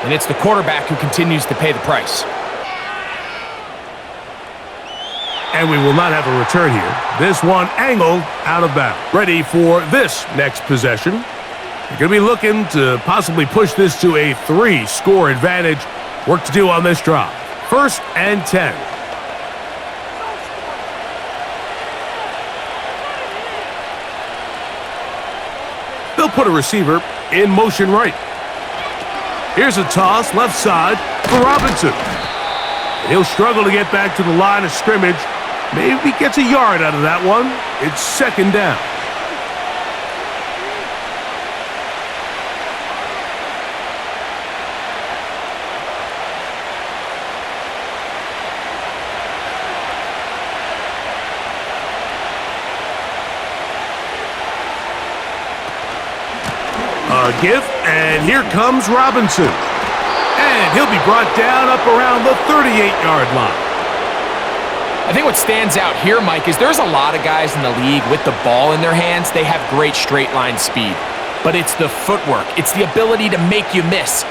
and it's the quarterback who continues to pay the price. And we will not have a return here. This one angled out of bounds. Ready for this next possession. You're going to be looking to possibly push this to a 3-score advantage. Work to do on this drive. 1st and 10. They'll put a receiver in motion right. Here's a toss left side for Robinson. He'll struggle to get back to the line of scrimmage. Maybe gets a yard out of that one. It's 2nd down. A give, and here comes Robinson. And he'll be brought down up around the 38-yard line. I think what stands out here, Mike, is there's a lot of guys in the league with the ball in their hands. They have great straight line speed. But it's the footwork. It's the ability to make you miss.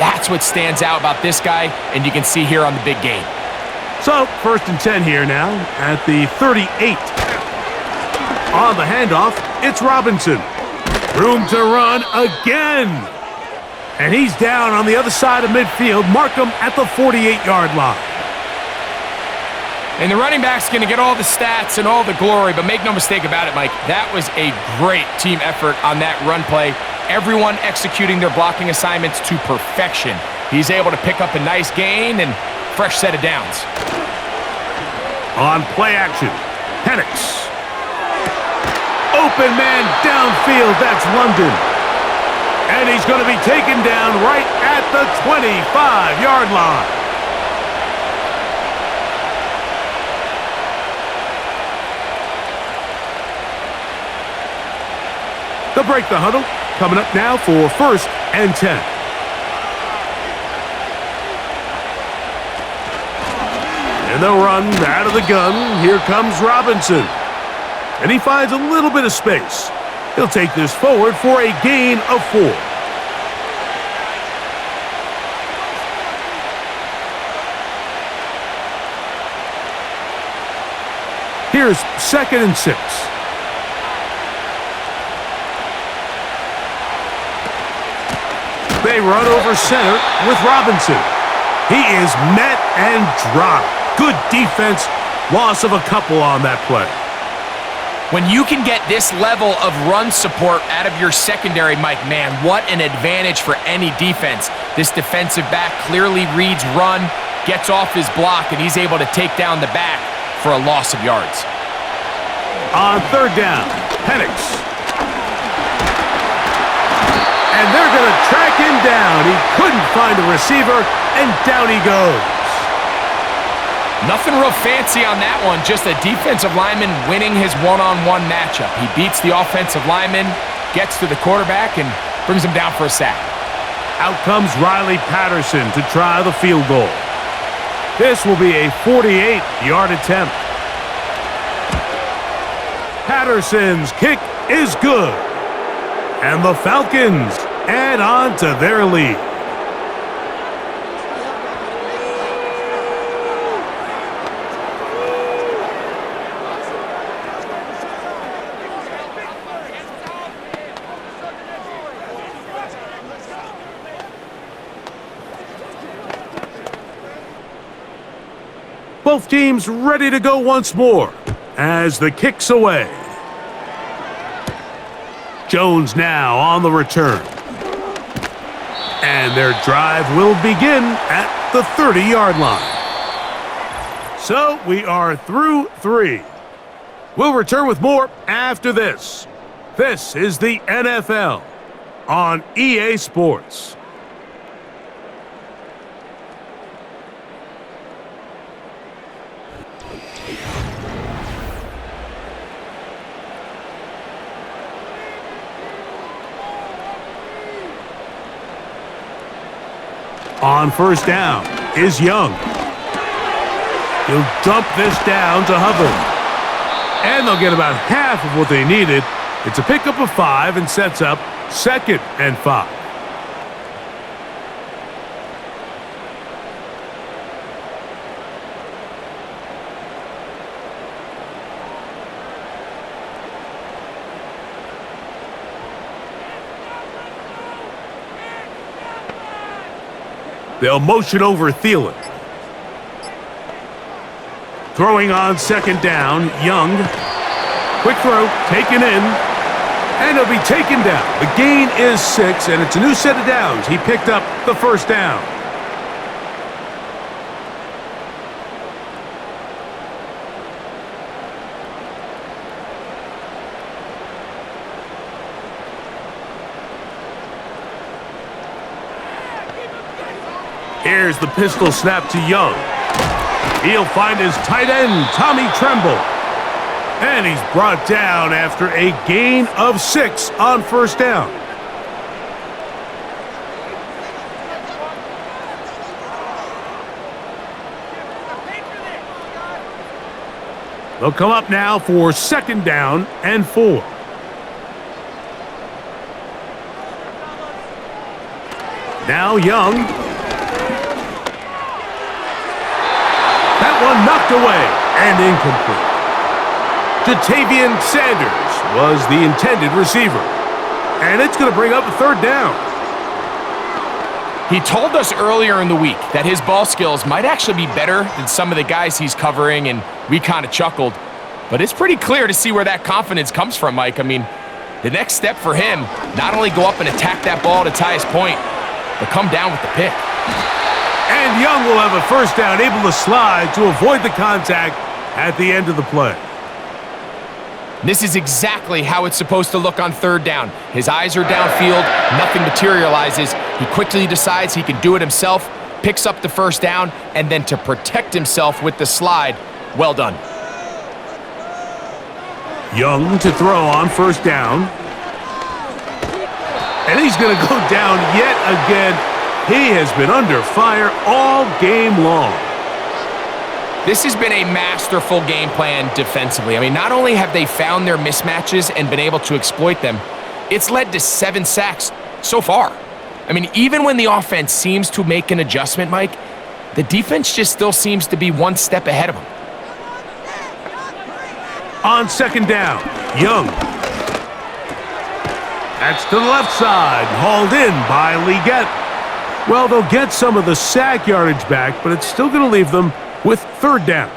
That's what stands out about this guy, and you can see here on the big game. So, 1st and 10 here now at the 38. On the handoff, it's Robinson. Room to run again. And he's down on the other side of midfield. Mark him at the 48-yard line. And the running back's going to get all the stats and all the glory, but make no mistake about it, Mike, that was a great team effort on that run play. Everyone executing their blocking assignments to perfection. He's able to pick up a nice gain and fresh set of downs. On play action, Penix. Open man downfield, that's London. And he's going to be taken down right at the 25-yard line. They'll break the huddle. Coming up now for 1st and 10. And they'll run out of the gun. Here comes Robinson. And he finds a little bit of space. He'll take this forward for a gain of 4. Here's 2nd and 6. They run over center with Robinson. He is met and dropped. Good defense. Loss of a couple on that play. When you can get this level of run support out of your secondary, Mike, man, what an advantage for any defense. This defensive back clearly reads run, gets off his block, and he's able to take down the back for a loss of yards. On third down, Penix. And they're going to track him down. He couldn't find a receiver, and down he goes. Nothing real fancy on that one, just a defensive lineman winning his one-on-one matchup. He beats the offensive lineman, gets to the quarterback, and brings him down for a sack. Out comes Riley Patterson to try the field goal. This will be a 48-yard attempt. Patterson's kick is good. And the Falcons add on to their lead. Both teams ready to go once more as the kick's away. Jones now on the return. And their drive will begin at the 30-yard line. So we are through 3. We'll return with more after this. This is the NFL on EA Sports. On first down is Young. He'll dump this down to Hubbard. And they'll get about half of what they needed. It's a pickup of 5 and sets up 2nd and 5. They'll motion over Thielen. Throwing on 2nd down, Young. Quick throw, taken in, and he'll be taken down. The gain is 6, and it's a new set of downs. He picked up the first down. Here's the pistol snap to Young. He'll find his tight end, Tommy Tremble. And he's brought down after a gain of 6 on first down. They'll come up now for 2nd down and 4. Now Young. That one knocked away and incomplete. Jatavian Sanders was the intended receiver. And it's going to bring up a 3rd down. He told us earlier in the week that his ball skills might actually be better than some of the guys he's covering, and we kind of chuckled. But it's pretty clear to see where that confidence comes from, Mike. I mean, the next step for him, not only go up and attack that ball to tie his point, but come down with the pick. And Young will have a first down, able to slide to avoid the contact at the end of the play. This is exactly how it's supposed to look on 3rd down. His eyes are downfield, nothing materializes. He quickly decides he can do it himself, picks up the first down, and then to protect himself with the slide, well done. Young to throw on first down. And he's going to go down yet again. He has been under fire all game long. This has been a masterful game plan defensively. I mean, not only have they found their mismatches and been able to exploit them, it's led to 7 sacks so far. I mean, even when the offense seems to make an adjustment, Mike, the defense just still seems to be one step ahead of them. On 2nd down, Young. That's to the left side, hauled in by Leggett. Well, they'll get some of the sack yardage back, but it's still going to leave them with third down.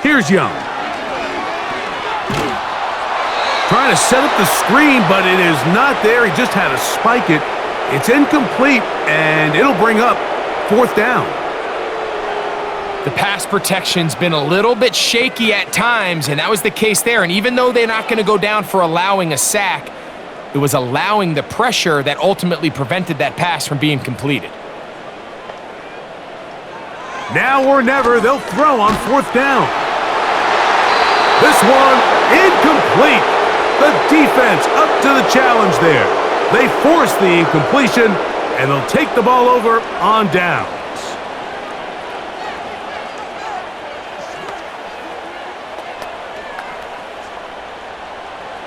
Here's Young. Trying to set up the screen, but it is not there. He just had to spike it. It's incomplete, and it'll bring up fourth down. The pass protection's been a little bit shaky at times, and that was the case there. And even though they're not going to go down for allowing a sack, it was allowing the pressure that ultimately prevented that pass from being completed. Now or never, they'll throw on fourth down. This one, incomplete. The defense up to the challenge there. They force the incompletion, and they'll take the ball over on downs.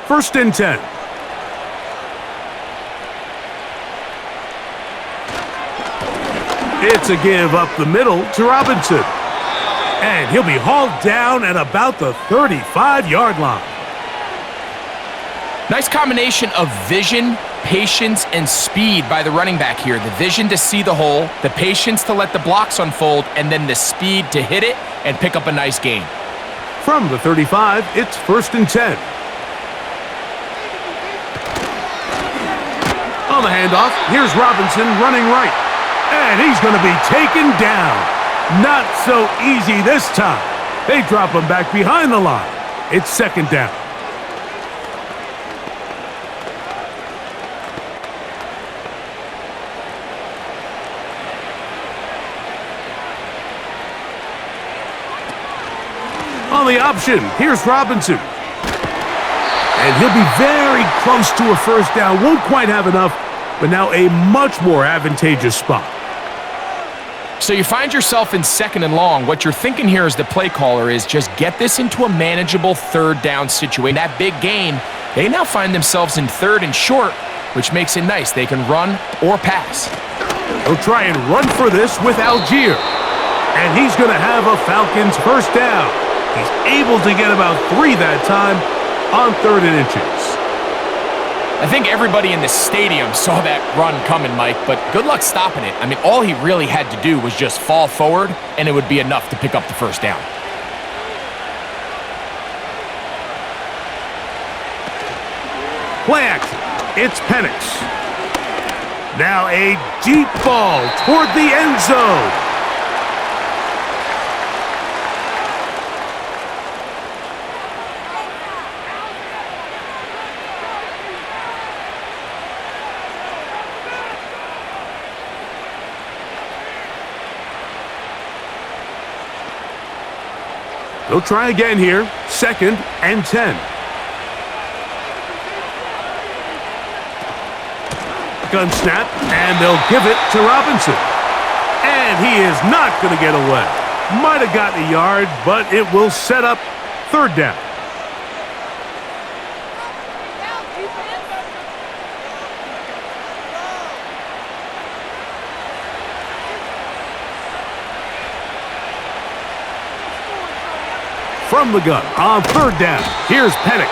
First and 10. It's a give up the middle to Robinson. And he'll be hauled down at about the 35-yard line. Nice combination of vision, patience, and speed by the running back here. The vision to see the hole, the patience to let the blocks unfold, and then the speed to hit it and pick up a nice gain. From the 35, it's first and 10. On the handoff, here's Robinson running right. And he's going to be taken down. Not so easy this time. They drop him back behind the line. It's second down. On the option, here's Robinson. And he'll be very close to a first down. Won't quite have enough, but now a much more advantageous spot. So you find yourself in second and long. What you're thinking here as the play caller is just get this into a manageable third down situation. That big gain, they now find themselves in third and short, which makes it nice. They can run or pass. They'll try and run for this with Algier. And he's going to have a Falcons first down. He's able to get about 3 that time on third and inches. I think everybody in the stadium saw that run coming, Mike, but good luck stopping it. I mean, all he really had to do was just fall forward, and it would be enough to pick up the first down. Play action. It's Penix. Now a deep ball toward the end zone. They'll try again here. Second and 10. Gun snap, and they'll give it to Robinson. And he is not going to get away. Might have gotten a yard, but it will set up third down. From the gun on third down, here's Penix.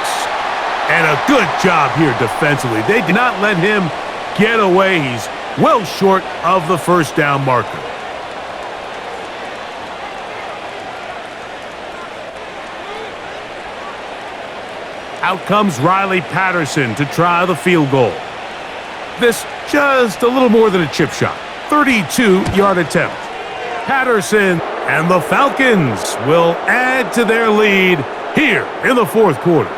And a good job here defensively. They did not let him get away. He's well short of the first down marker. Out comes Riley Patterson to try the field goal. This just a little more than a chip shot. 32-yard attempt. Patterson and the Falcons will add to their lead here in the fourth quarter.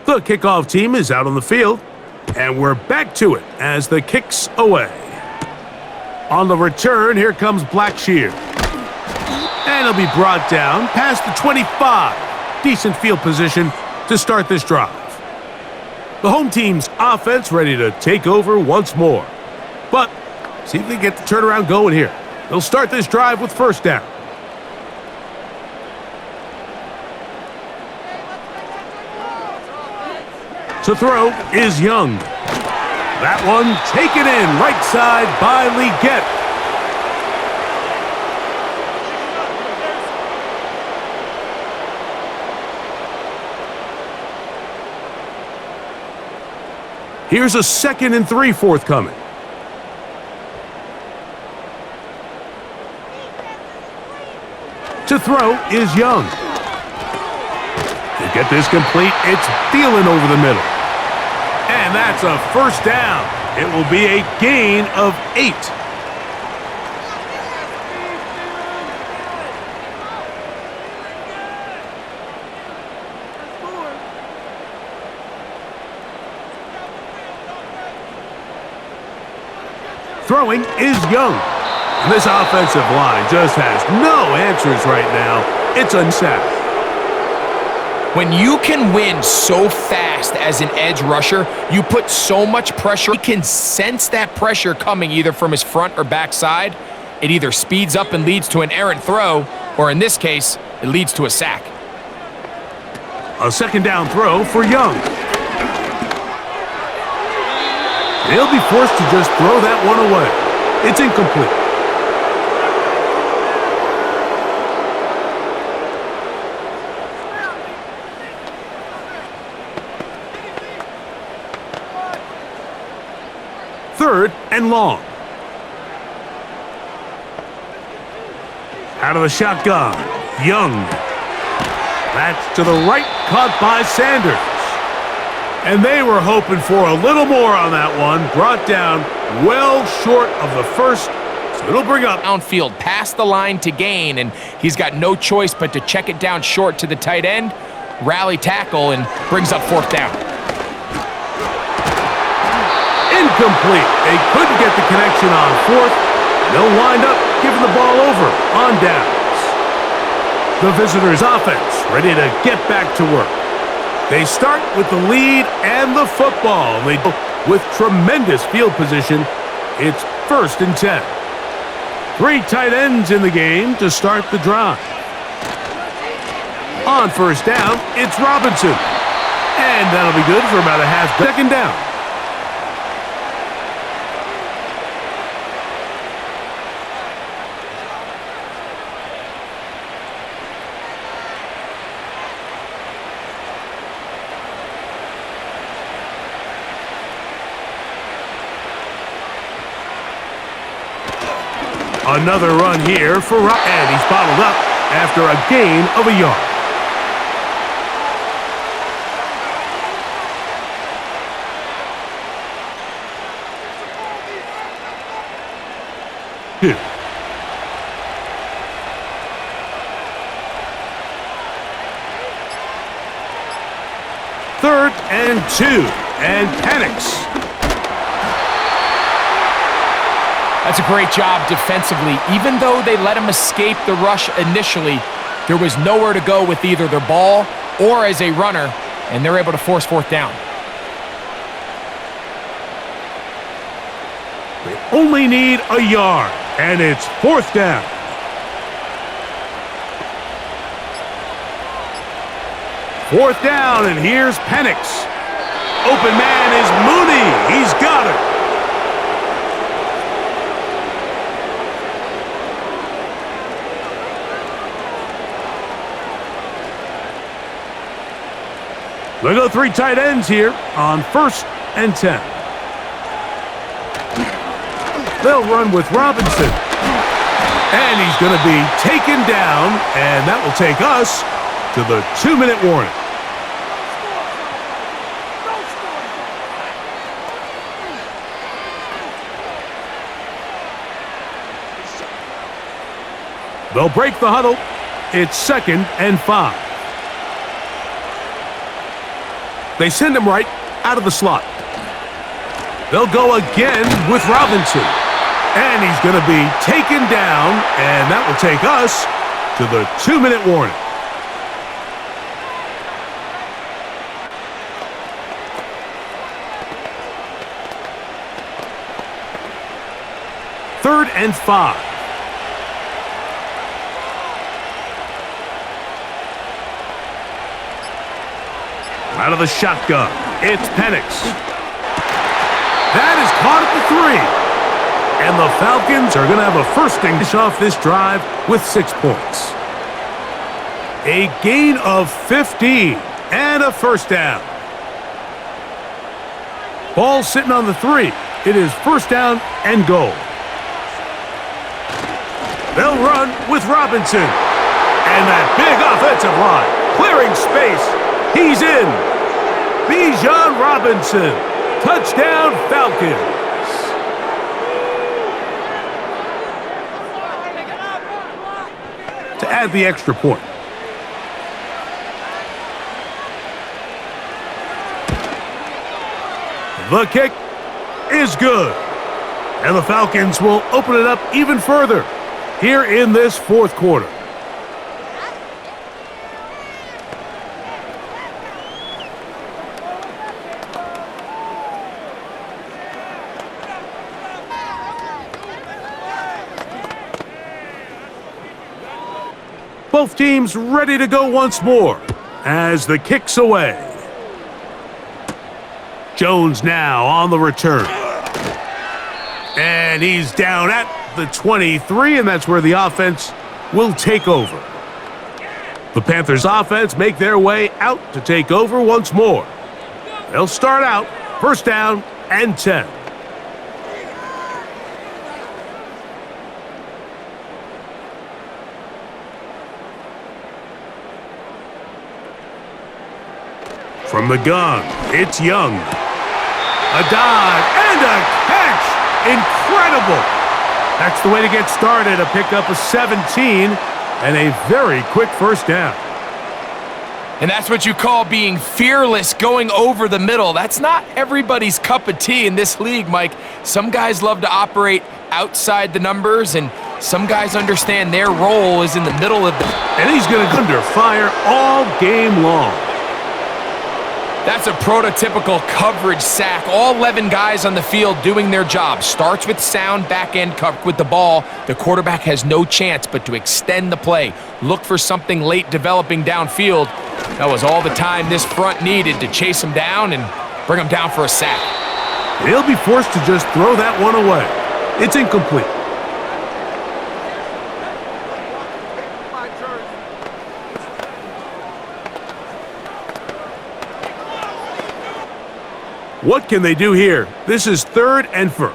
The kickoff team is out on the field, and we're back to it as the kick's away. On the return, here comes Blackshear. And he'll be brought down past the 25. Decent field position to start this drive. The home team's offense ready to take over once more. But See if they get the turnaround going here. They'll start this drive with first down. To throw is Young. That one taken in right side by Leggett. Here's a 2nd and 3 forthcoming. To throw is Young. To get this complete, it's Thielen over the middle. And that's a first down. It will be a gain of 8. Throwing is Young. And this offensive line just has no answers right now. It's unsacked. When you can win so fast as an edge rusher, you put so much pressure. He can sense that pressure coming either from his front or back side. It either speeds up and leads to an errant throw, or in this case, it leads to a sack. A 2nd down throw for Young. They'll be forced to just throw that one away. It's incomplete. Third and long. Out of the shotgun, Young. That's to the right, caught by Sanders. And they were hoping for a little more on that one. Brought down well short of the first, so it'll bring up. Downfield, past the line to gain, and he's got no choice but to check it down short to the tight end, rally tackle, and brings up 4th down. Incomplete. They couldn't get the connection on 4th. They'll wind up giving the ball over on downs. The visitors' offense ready to get back to work. They start with the lead and the football. They go with tremendous field position. It's 1st and 10. 3 tight ends in the game to start the drive. On first down, it's Robinson. And that'll be good for about a half. 2nd down. Another run here for Rob, and he's bottled up after a gain of a yard. Two. Third and 2, and panics. That's a great job defensively. Even though they let him escape the rush initially, there was nowhere to go with either their ball or as a runner, and they're able to force 4th down. They only need a yard, and it's 4th down. Fourth down, and here's Penix. Open man is Mooney. He's got it. They go 3 tight ends here on 1st and 10. They'll run with Robinson. And he's going to be taken down, and that will take us to the 2-minute warning. They'll break the huddle. It's 2nd and 5. They send him right out of the slot. They'll go again with Robinson. And he's going to be taken down, and that will take us to the 2-minute warning. 3rd and 5. Out of the shotgun, it's Penix. That is caught at the 3. And the Falcons are going to have a first finish off this drive with 6 points. A gain of 15 and a first down. Ball sitting on the 3. It is first down and goal. They'll run with Robinson. And that big offensive line clearing space. He's in. Bijan Robinson. Touchdown Falcons. To add the extra point. The kick is good. And the Falcons will open it up even further here in this 4th quarter. Both teams ready to go once more as the kick's away. Jones now on the return. And he's down at the 23, and that's where the offense will take over. The Panthers offense make their way out to take over once more. They'll start out first down and 10. From the gun, it's Young. A dive and a catch. Incredible. That's the way to get started. A pickup of 17 and a very quick first down. And that's what you call being fearless, going over the middle. That's not everybody's cup of tea in this league, Mike. Some guys love to operate outside the numbers, and some guys understand their role is in the middle of the... And he's going to under fire all game long. That's a prototypical coverage sack. All 11 guys on the field doing their job. Starts with sound back-end coverage with the ball. The quarterback has no chance but to extend the play. Look for something late developing downfield. That was all the time this front needed to chase him down and bring him down for a sack. He'll be forced to just throw that one away. It's incomplete. What can they do here? This is 3rd and 1.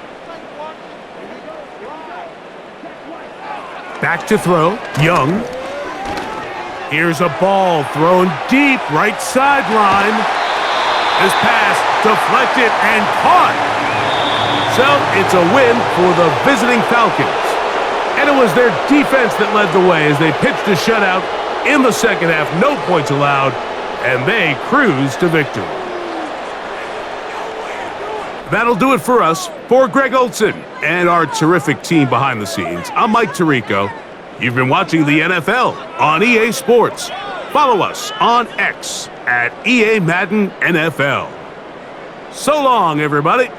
Back to throw. Young. Here's a ball thrown deep right sideline. This pass deflected and caught. So it's a win for the visiting Falcons. And it was their defense that led the way as they pitched a shutout in the second half. No points allowed, and they cruised to victory. That'll do it for us. For Greg Olson and our terrific team behind the scenes, I'm Mike Tirico. You've been watching the NFL on EA Sports. Follow us on X at EA Madden NFL. So long, everybody.